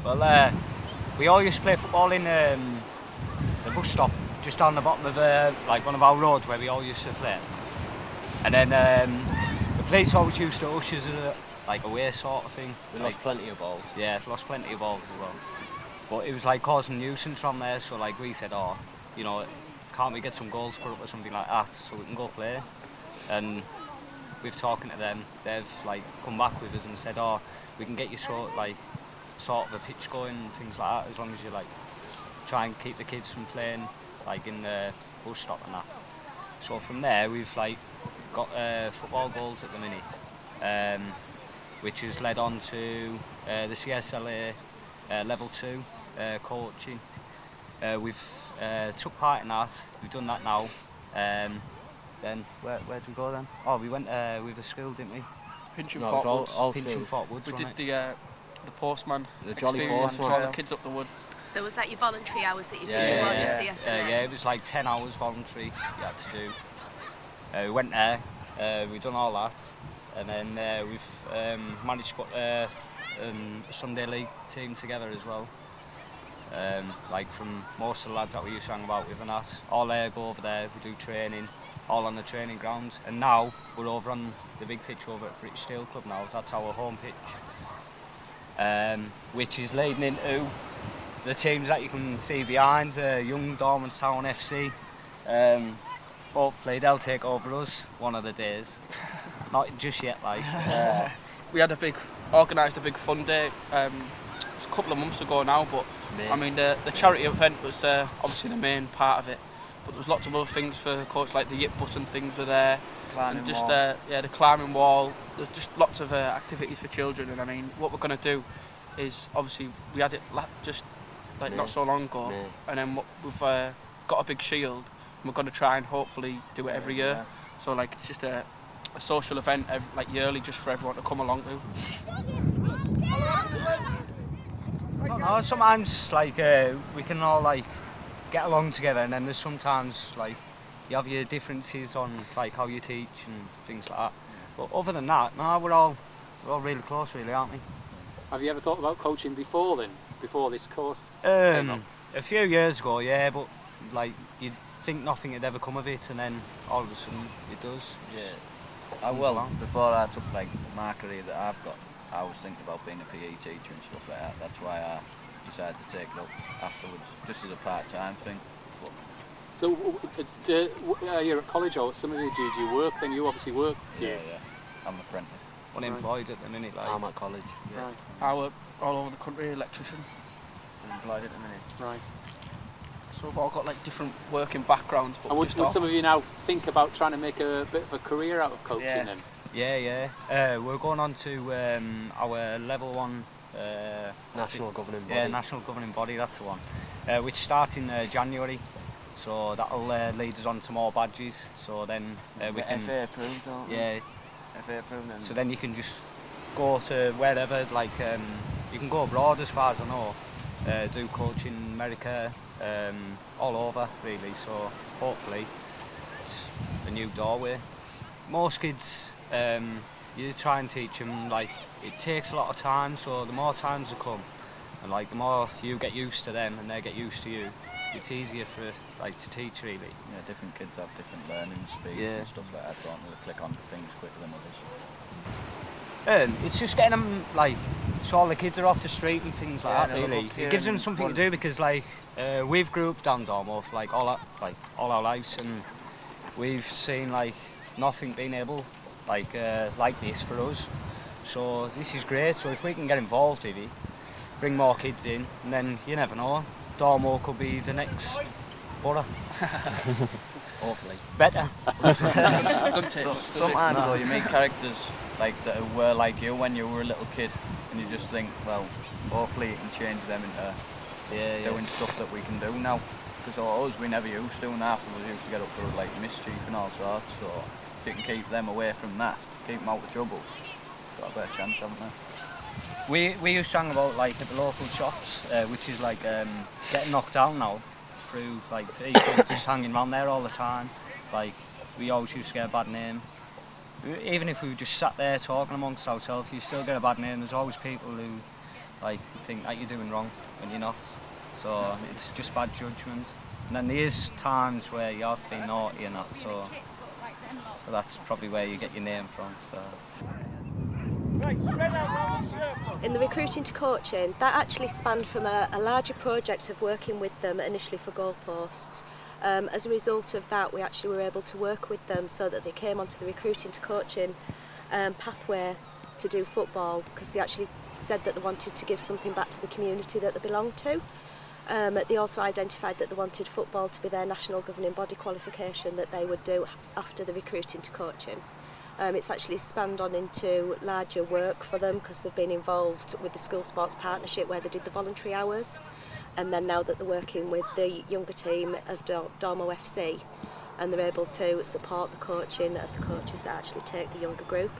Well, we all used to play football in the bus stop, just down the bottom of like one of our roads where we all used to play. And then the police always used to ush us like away sort of thing. We like, lost plenty of balls. Yeah, lost plenty of balls as well. But it was like causing nuisance from there, so like we said, oh, you know, can't we get some goals put up or something like that so we can go play? And with talking to them, they've like come back with us and said, oh, we can get you sort of a pitch going and things like that, as long as you like try and keep the kids from playing like in the bus stop and that. So from there we've like got football goals at the minute, which has led on to the CSLA level 2 coaching. We've took part in that. We've done that now. Then where did we go then? Oh, we went with a school, didn't we? Pincham Fort Woods. Pincham Fort Woods. We did the postman. The Jolly Postman. All the kids up the woods. So was that your voluntary hours that you did towards your CSLA? Yeah, it was like 10 hours voluntary you had to do. We went there. We've done all that, and then we've managed to put a Sunday League team together as well. Like from most of the lads that we used to hang about with and that, all go over there, we do training, all on the training ground, and now we're over on the big pitch over at British Steel Club now. That's our home pitch, which is leading into the teams that you can see behind, young Dormanstown FC. Hopefully they'll take over us one of the days. Not just yet, like. We had organised a big fun day. It was a couple of months ago now, but I mean the charity event was obviously the main part of it. But there was lots of other things for the coach, like the yip bus and things were there. Climbing just wall. the climbing wall. There's just lots of activities for children, and I mean what we're going to do is obviously we had it just like not so long ago, and then we've got a big shield. And we're going to try and hopefully do it every year. So like it's just a social event like yearly, just for everyone to come along to. I don't know, sometimes like we can all like get along together, and then there's sometimes like you have your differences on like how you teach and things like that. But other than that, no, we're all really close, really, aren't we? Have you ever thought about coaching before then? Before this course? A few years ago, yeah, but like you'd think nothing had ever come of it, and then all of a sudden it does. Yeah. Before I took like my career that I've got, I was thinking about being a PE teacher and stuff like that. That's why I decided to take it up afterwards, just as a part-time thing. But so you're at college, or some of you do you work? Then you obviously work. Yeah. I'm an apprentice. Unemployed at the minute, like. I'm at college. Yeah. Right. I work all over the country, electrician. Unemployed at the minute. Right. So we've all got like different working backgrounds. But And would some of you now think about trying to make a bit of a career out of coaching then? Yeah. We're going on to our level 1 National governing body. Yeah, national governing body. That's the one. Which starts in January. So that'll lead us on to more badges. So then we can. FA approved, don't we? Yeah. FA approved. So then you can just go to wherever. Like you can go abroad, as far as I know. Do coaching in America, all over really. So hopefully it's a new doorway. Most kids, you try and teach them, like it takes a lot of time. So the more times they come, and like the more you get used to them and they get used to you, it's easier for like to teach really. Yeah, different kids have different learning speeds and stuff like that. Don't really click onto things quicker than others. It's just getting them like so all the kids are off the street and things like that. Really, it gives them something to do, because like we've grew up down Dormo for like all our lives, and we've seen like nothing being able like this for us. So this is great. So if we can get involved in it, bring more kids in, and then you never know, Dormo could be the next borough. Hopefully better. Sometimes though you meet characters like that were like you when you were a little kid, and you just think, well, hopefully you can change them into doing stuff that we can do now. Because us, we never used to, and half of us used to get up for like mischief and all sorts. So if you can keep them away from that, keep them out of trouble, got a better chance, haven't they? We used to hang about like at the local shops, which is like getting knocked down now through like people just hanging around there all the time. Like we always used to get a bad name. Even if we just sat there talking amongst ourselves, you still get a bad name. There's always people who like you think that you're doing wrong when you're not. So it's just bad judgment. And then there is times where you have been naughty and that, so that's probably where you get your name from. So. In the recruiting to coaching, that actually spanned from a larger project of working with them initially for goalposts. As a result of that, we actually were able to work with them so that they came onto the recruiting to coaching pathway to do football, because they actually said that they wanted to give something back to the community that they belonged to. They also identified that they wanted football to be their national governing body qualification that they would do after the recruiting to coaching. It's actually spanned on into larger work for them because they've been involved with the school sports partnership where they did the voluntary hours, and then now that they're working with the younger team of Dormo FC, and they're able to support the coaching of the coaches that actually take the younger group.